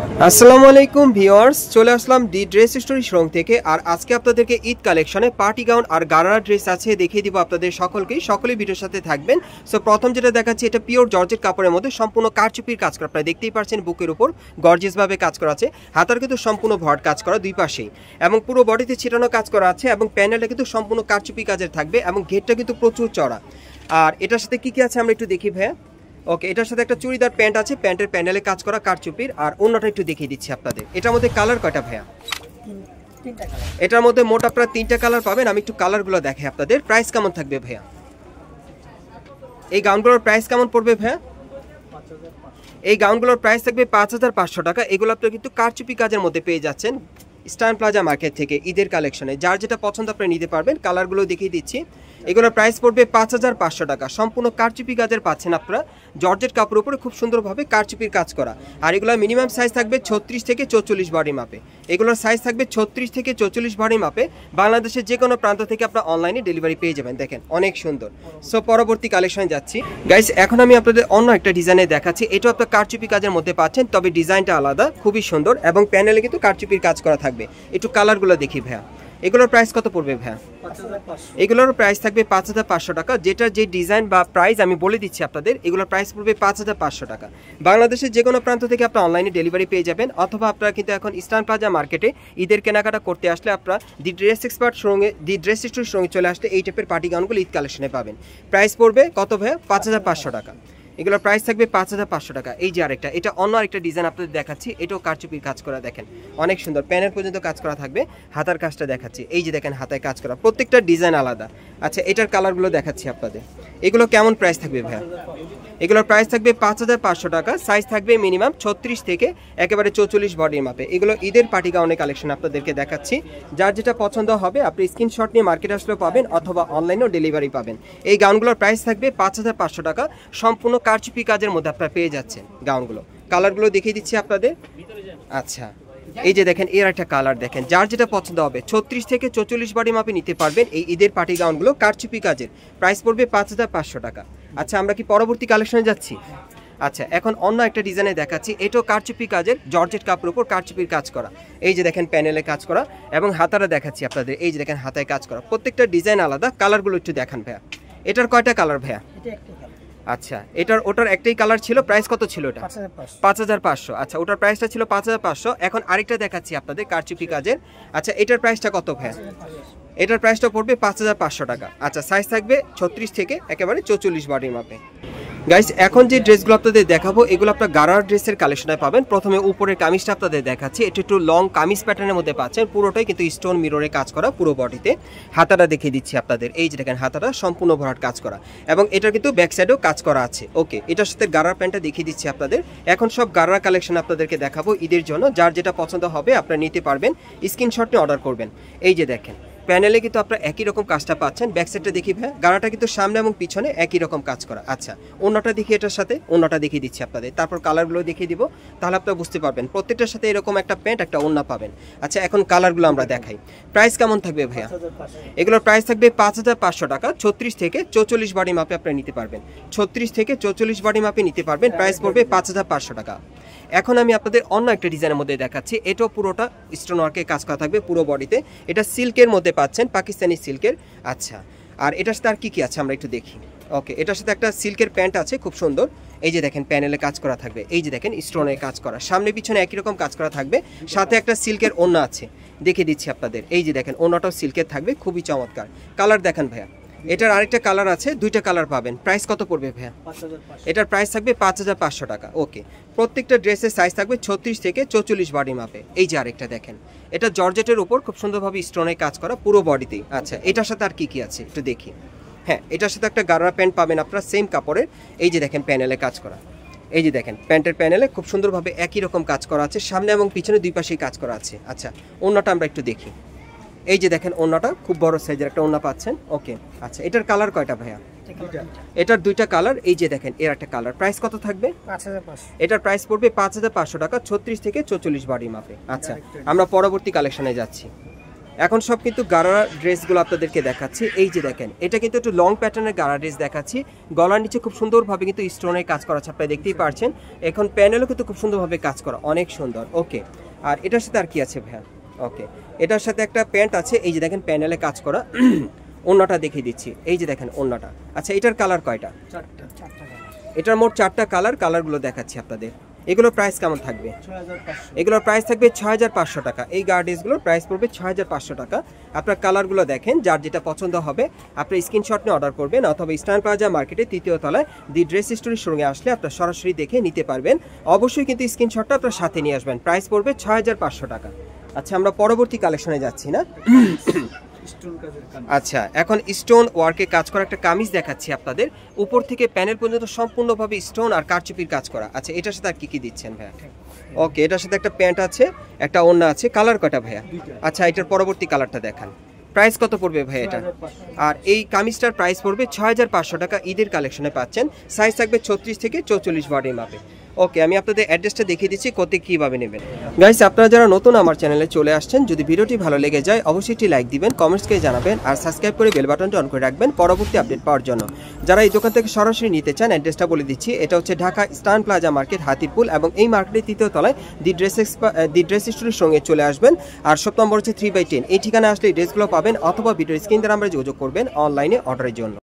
আসসালামু আলাইকুম ভিউয়ার্স, চলে আসলাম ডি ড্রেস স্টোরি শোরুম থেকে। আর আজকে আপনাদেরকে ঈদ কালেকশনে পার্টি গাউন আর গারারা ড্রেস আছে, দেখিয়ে দিব আপনাদের সকলেই ভিডিওর সাথে থাকবেন। সো প্রথম যেটা দেখাচ্ছি, এটা পিওর জর্জেট কাপড়ের মধ্যে সম্পূর্ণ কারচুপির কাজ করা, আপনারা দেখতেই পাচ্ছেন বুকের উপর গর্জিয়াসভাবে কাজ করা আছে। হাতার কিন্তু সম্পূর্ণ ভরাট কাজ করা দুই পাশেই, এবং পুরো বডিতে ছিটানো কাজ করা আছে, এবং প্যানেলটা কিন্তু সম্পূর্ণ কারচুপি কাজের থাকবে, এবং ঘেরটা কিন্তু প্রচুর চড়া। আর এটার সাথে কি কি আছে আমরা একটু দেখি ভাইয়া। ওকে, এটার সাথে একটা চুড়িদার প্যান্ট আছে, প্যান্টের প্যানেলে কাজ করা কারচুপির। আর অন্যটা একটু দেখিয়ে দিচ্ছি আপনাদের। এটার মধ্যে কালার কয়টা ভাইয়া? এটার মধ্যে মোট আপনারা 3টা কালার পাবেন। আমি একটু কালারগুলো দেখাই আপনাদের। প্রাইস কেমন থাকবে ভাইয়া? এই গাউনগুলোর প্রাইস কেমন পড়বে ভাইয়া? এই গাউনগুলোর প্রাইস থাকবে 5500 টাকা। এগুলো আপনারা কিন্তু কারচুপি কাজের মধ্যে পেয়ে যাচ্ছেন স্টান প্লাজা মার্কেট থেকে ঈদের কালেকশনে। যার যেটা পছন্দ আপনি নিতে পারবেন। কালারগুলো দেখিয়ে দিচ্ছি। এগুলোর প্রাইস পড়বে 5500 টাকা। সম্পূর্ণ কারচুপি কাজের পাচ্ছেন আপনারা, জর্জেট কাপড়ের উপরে খুব সুন্দরভাবে কারচুপির কাজ করা। আর এগুলোর মিনিমাম সাইজ থাকবে 36 থেকে 44 বডি মাপে। এগুলোর সাইজ থাকবে 36 থেকে 44 বডি মাপে। বাংলাদেশের যে কোনো প্রান্ত থেকে আপনারা অনলাইনে ডেলিভারি পেয়ে যাবেন। দেখেন অনেক সুন্দর। সো পরবর্তী কালেকশনে যাচ্ছি গাইস। এখন আমি আপনাদের অন্য একটা ডিজাইনে দেখাচ্ছি। এটাও আপনার কারচুপি কাজের মধ্যে পাচ্ছেন, তবে ডিজাইনটা আলাদা, খুবই সুন্দর, এবং প্যানেলে কিন্তু কারচুপির কাজ করা থাকবে। একটু কালারগুলো দেখি ভাইয়া। এগুলোর প্রাইস কত পড়বে ভাইয়া? এগুলোর প্রাইস থাকবে 5500 টাকা। যেটা যে ডিজাইন বা প্রাইস আমি বলে দিচ্ছি আপনাদের। এগুলোর প্রাইস পড়বে 5500 টাকা। বাংলাদেশের যে কোনো প্রান্ত থেকে আপনারা অনলাইনে ডেলিভারি পেয়ে যাবেন, অথবা আপনারা কিন্তু এখন ইস্টার্ন প্লাজা মার্কেটে ঈদের কেনাকাটা করতে আসলে আপনারা দি ড্রেস এক্সপার্ট সঙ্গে দি ড্রেস স্টোর সঙ্গে চলে আসলে এই টাইপের পার্টি গাউনগুলো ঈদ কালেকশনে পাবেন। প্রাইস পড়বে কত ভাইয়া? 5500 টাকা। এগুলোর প্রাইস থাকবে 5500 টাকা। এই যে আরেকটা, এটা অন্য আরেকটা ডিজাইন আপনাদের দেখাচ্ছি। এটাও কারচুপির কাজ করা, দেখেন অনেক সুন্দর, প্যানেল পর্যন্ত কাজ করা থাকবে। হাতার কাজটা দেখাচ্ছি, এই যে দেখেন হাতায় কাজ করা, প্রত্যেকটা ডিজাইন আলাদা। আচ্ছা, এটার কালারগুলো দেখাচ্ছি আপনাদের। এগুলো কেমন প্রাইস থাকবে ভাইয়া? এগুলোর প্রাইস থাকবে 5500 টাকা। সাইজ থাকবে মিনিমাম 36 থেকে একেবারে 44 বডির মাপে। এগুলো ঈদের পার্টি গাউনের কালেকশন আপনাদেরকে দেখাচ্ছি। যার যেটা পছন্দ হবে আপনি স্ক্রিনশট নিয়ে মার্কেট আসলেও পাবেন, অথবা অনলাইনেও ডেলিভারি পাবেন। এই গাউনগুলোর প্রাইস থাকবে 5500 টাকা। সম্পূর্ণ কারচুপি কাজের মধ্যে আপনারা পেয়ে যাচ্ছেন গাউনগুলো। কালারগুলো দেখিয়ে দিচ্ছি আপনাদের। আচ্ছা, এই যে দেখেন এর একটা কালার দেখেন, যার যেটা পছন্দ হবে 36 থেকে 44 বডি মাপে নিতে পারবেন। এই ঈদের পার্টি গাউনগুলো কারচুপি কাজের, প্রাইস পড়বে 5500 টাকা। আচ্ছা, আমরা কি পরবর্তী কালেকশনে যাচ্ছি? আচ্ছা, এখন অন্য একটা ডিজাইনে দেখাচ্ছি। এটাও কারচুপি কাজের, জর্জেট কাপড়ের উপর কারচুপির কাজ করা। এই যে দেখেন প্যানেলে কাজ করা, এবং হাতারা দেখাচ্ছি আপনাদের। এই যে দেখেন হাতায় কাজ করা, প্রত্যেকটা ডিজাইন আলাদা। কালারগুলো একটু দেখান ভাইয়া। এটার কয়টা কালার ভাইয়া? আচ্ছা, ওটার একটাই কালার ছিল। প্রাইস কত ছিল ওটা? 5500। আচ্ছা, ওটার প্রাইসটা ছিল 5500। এখন আরেকটা দেখাচ্ছি আপনাদের কারচুপি কাজের। আচ্ছা, এটার প্রাইসটা কত ভাইয়া? এটার প্রাইসটা পড়বে 5500 টাকা। আচ্ছা, সাইজ থাকবে 36 থেকে একেবারে 44 বডির মাপে। গাইস, এখন যে ড্রেসগুলো আপনাদের দেখাবো এগুলো আপনার গারার ড্রেসের কালেকশনে পাবেন। প্রথমে উপরের কামিজটা আপনাদের দেখাচ্ছি। এটা একটু লং কামিজ প্যাটার্নের মধ্যে পাচ্ছেন, পুরোটাই কিন্তু স্টোন মিররে কাজ করা পুরো বডিতে। হাতাটা দেখিয়ে দিচ্ছি আপনাদের। এই যে দেখেন হাতাটা সম্পূর্ণ ভরাট কাজ করা, এবং এটা কিন্তু ব্যাক সাইডেও কাজ করা আছে। ওকে, এটার সাথে গারার প্যান্টটা দেখিয়ে দিচ্ছি আপনাদের। এখন সব গারার কালেকশন আপনাদেরকে দেখাবো ঈদের জন্য। যার যেটা পছন্দ হবে আপনারা নিতে পারবেন, স্ক্রিনশট নিয়ে অর্ডার করবেন। এই যে দেখেন প্যানেলে কিন্তু আপনারা একই রকম কাজটা পাচ্ছেন। ব্যাক সাইডটা দেখি ভাই, গাড়াটা কিন্তু সামনে এবং পিছনে একই রকম কাজ করা। আচ্ছা, অন্যটা দেখি, এটার সাথে অন্যটা দেখিয়ে দিচ্ছি আপনাদের, তারপর কালারগুলো দেখিয়ে দিব, তাহলে আপনারা বুঝতে পারবেন। প্রত্যেকটার সাথে এরকম একটা প্যান্ট, একটা ওড়না পাবেন। আচ্ছা, এখন কালারগুলো আমরা দেখাই। প্রাইস কেমন থাকবে ভাইয়া? এগুলোর প্রাইস থাকবে 5500 টাকা। 36 থেকে 44 বডি মাপে আপনারা নিতে পারবেন। 36 থেকে 44 বডি মাপে নিতে পারবেন। প্রাইস পড়বে 5500 টাকা। এখন আমি আপনাদের অন্য একটা ডিজাইনের মধ্যে দেখাচ্ছি। এটাও পুরোটা স্টোন ওয়ার্কের কাজ করা থাকবে পুরো বডিতে। এটা সিল্কের মধ্যে পাচ্ছেন, পাকিস্তানি সিল্কের। আচ্ছা, আর এটার সাথে আর কি কি আছে আমরা একটু দেখি। ওকে, এটার সাথে একটা সিল্কের প্যান্ট আছে, খুব সুন্দর। এই যে দেখেন প্যানেলে কাজ করা থাকবে। এই যে দেখেন স্টোনের কাজ করা, সামনে পিছনে একই রকম কাজ করা থাকবে। সাথে একটা সিল্কের ওড়না আছে, দেখিয়ে দিচ্ছি আপনাদের। এই যে দেখেন ওড়নাটাও সিল্কের থাকবে, খুবই চমৎকার। কালার দেখেন ভাইয়া। এটার আরেকটা কালার আছে, দুইটা কালার পাবেন। প্রাইস কত পড়বে ভাইয়া? এটার প্রাইস থাকবে 5500 টাকা। ওকে, প্রত্যেকটা ড্রেসের সাইজ থাকবে 36 থেকে 44 বডি মাপে। এই যে আরেকটা দেখেন, এটা জর্জেটের উপর খুব সুন্দরভাবে স্টোনে কাজ করা পুরো বডিতেই। আচ্ছা, এটার সাথে আর কি কি আছে একটু দেখি। হ্যাঁ, এটার সাথে একটা গাড়া প্যান্ট পাবেন আপনারা সেম কাপড়ের। এই যে দেখেন প্যানেলে কাজ করা, এই যে দেখেন প্যান্টের প্যানেলে খুব সুন্দরভাবে একই রকম কাজ করা আছে, সামনে এবং পিছনে দুই পাশেই কাজ করা আছে। আচ্ছা, ওড়নাটা আমরা একটু দেখি। এই যে দেখেন ওড়নাটা খুব বড় সাইজের একটা ওড়না পাচ্ছেন। ওকে, আচ্ছা, এটার কালার কয়টা ভাইয়া? এটার দুইটা কালার। এই যে দেখেন এর একটা কালার। প্রাইস কত থাকবে? 5500। এটার প্রাইস পড়বে 5500 টাকা, 36 থেকে 44 বডি মাপে। আচ্ছা, আমরা পরবর্তী কালেকশনে যাচ্ছি। এখন সব কিন্তু গারারা ড্রেসগুলো আপনাদেরকে দেখাচ্ছি। এই যে দেখেন, এটা কিন্তু একটু লং প্যাটার্নের গারারা ড্রেস দেখাচ্ছি। গলার নিচে খুব সুন্দরভাবে কিন্তু স্টোনের কাজ করা আছে, আপনারা দেখতেই পারছেন। এখন প্যানেলও কিন্তু খুব সুন্দরভাবে কাজ করা, অনেক সুন্দর। ওকে, আর এটার সাথে আর কি আছে ভাইয়া? ওকে, এটার সাথে একটা প্যান্ট আছে, এই যে দেখেন প্যানেলে কাজ করা। ওন্নাটা দেখিয়ে দিচ্ছি, এই যে দেখেন ওন্নাটা। আচ্ছা, এটার কালার কয়টা? এটার মোট 4টা কালার। কালারগুলো দেখাচ্ছি আপনাদের। এগুলোর প্রাইস কেমন থাকবে? এগুলোর প্রাইস থাকবে 6500 টাকা। এই গার্ডেসগুলোর প্রাইস পড়বে 6500 টাকা। আপনার কালারগুলো দেখেন, যার যেটা পছন্দ হবে আপনি স্ক্রিনশট নিয়ে অর্ডার করবেন, অথবা ইস্টার্ন প্লাজা মার্কেটে 3য় তলায় দি ড্রেস স্টোরের সঙ্গে আসলে আপনার সরাসরি দেখে নিতে পারবেন। অবশ্যই কিন্তু স্ক্রিনশটটা আপনার সাথে নিয়ে আসবেন। প্রাইস পড়বে 6500 টাকা। আচ্ছা, আমরা পরবর্তী কালেকশনে যাচ্ছি না? আচ্ছা, এখন স্টোন ওয়ার্কে কাজ করা একটা কামিজ দেখাচ্ছি আপনাদের। উপর থেকে প্যানেল পর্যন্ত সম্পূর্ণভাবে স্টোন আর কারচুপির কাজ করা। আচ্ছা, এটার সাথে আর কি কি দিচ্ছেন ভাইয়া? ওকে, এটার সাথে একটা প্যান্ট আছে, একটা ওড়না আছে। কালার কয়টা ভাইয়া? আচ্ছা, এটার পরবর্তী কালারটা দেখান। প্রাইস কত পড়বে ভাই এটা? আর এই কামিজটার প্রাইস পড়বে 6500 টাকা। ঈদের কালেকশনে পাচ্ছেন। সাইজ থাকবে 36 থেকে 44 বডির মাপে। ওকে, আমি আপনাদের অ্যাড্রেসটা দেখিয়ে দিচ্ছি কোথায় কীভাবে নেবেন। গাইস, আপনারা যারা নতুন আমার চ্যানেলে চলে আসছেন, যদি ভিডিওটি ভালো লেগে যায় অবশ্যই একটি লাইক দিবেন, কমেন্টস করে জানাবেন, আর সাবস্ক্রাইব করে বেল বাটনটি অন করে রাখবেন পরবর্তী আপডেট পাওয়ার জন্য। যারা এই দোকান থেকে সরাসরি নিতে চান, অ্যাড্রেসটা বলে দিচ্ছি। এটা হচ্ছে Dhaka Eastern Plaza market, Hatirpool, এবং এই মার্কেটের 3য় তলায় দি ড্রেস স্টোরের সঙ্গে চলে আসবেন। আর শপ নম্বর হচ্ছে 3/10। এই ঠিকানা আসলে এই ড্রেসগুলো পাবেন, অথবা ভিডিওর স্ক্রিন দ্বারা আমরা যোগাযোগ করবেন অনলাইনে অর্ডারের জন্য।